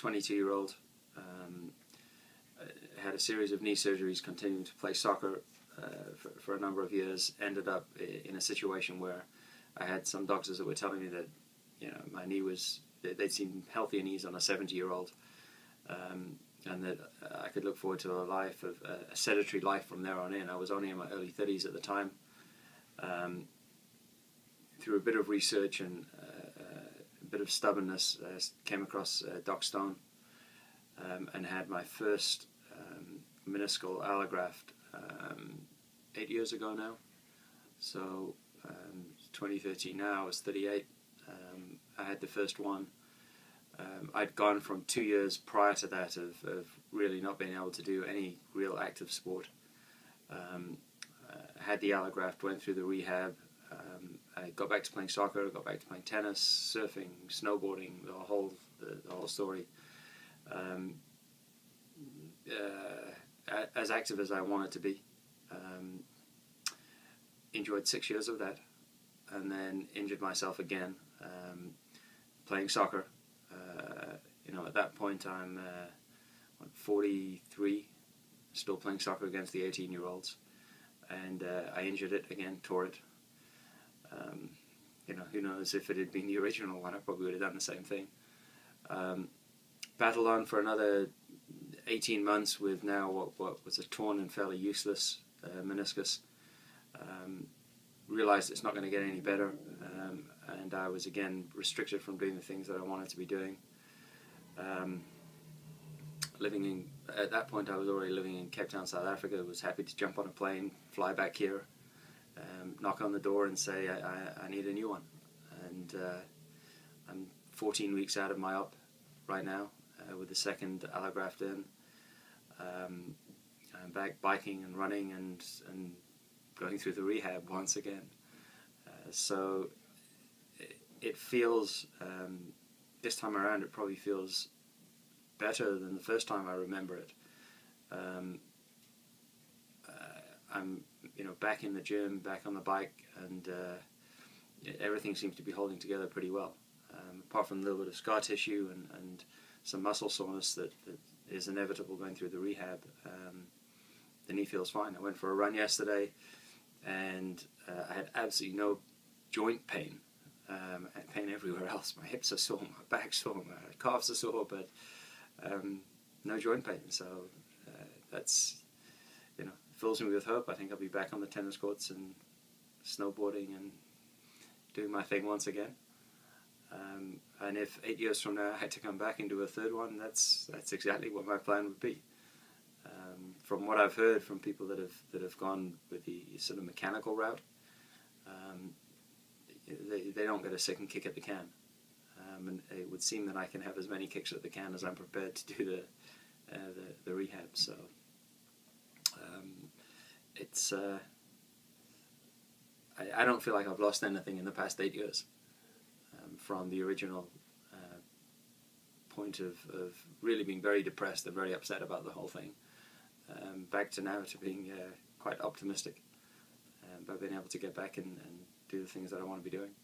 22-year-old. Had a series of knee surgeries, continuing to play soccer for a number of years. Ended up in a situation where I had some doctors that were telling me that, my knee was, they'd seen healthier knees on a 70-year-old, and that I could look forward to a life of a sedentary life from there on in. I was only in my early 30s at the time. Through a bit of research and a bit of stubbornness, came across Doc Stone, and had my first meniscal allograft 8 years ago now. So 2013 now, I was 38. I had the first one. I'd gone from 2 years prior to that of really not being able to do any real active sport. Had the allograft, went through the rehab. I got back to playing soccer, got back to playing tennis, surfing, snowboarding, the whole story. As active as I wanted to be. Enjoyed 6 years of that, and then injured myself again playing soccer. At that point I'm 43, still playing soccer against the 18-year-olds, and I injured it again, tore it. Who knows, if it had been the original one, I probably would have done the same thing. Battled on for another 18 months with now what was a torn and fairly useless meniscus. Realized it's not going to get any better, and I was again restricted from doing the things that I wanted to be doing. At that point I was already living in Cape Town, South Africa. Was happy to jump on a plane, fly back here, knock on the door and say I need a new one. And I'm 14 weeks out of my op right now, with the second allograft in. I'm back biking and running and going through the rehab once again. So it feels, this time around it probably feels better than the first time I remember it. I'm back in the gym, back on the bike, and everything seems to be holding together pretty well. Apart from a little bit of scar tissue and some muscle soreness that is inevitable going through the rehab, the knee feels fine. I went for a run yesterday, and I had absolutely no joint pain. I had pain everywhere else. My hips are sore, my back's sore, my calves are sore, but no joint pain. So that's, fills me with hope. I think I'll be back on the tennis courts and snowboarding and doing my thing once again. And if 8 years from now I had to come back and do a third one, that's exactly what my plan would be. From what I've heard from people that have gone with the sort of mechanical route, they don't get a second kick at the can, and it would seem that I can have as many kicks at the can as I'm prepared to do the rehab. So it's I don't feel like I've lost anything in the past 8 years, from the original point of really being very depressed and very upset about the whole thing, back to now to being quite optimistic about being able to get back and do the things that I want to be doing.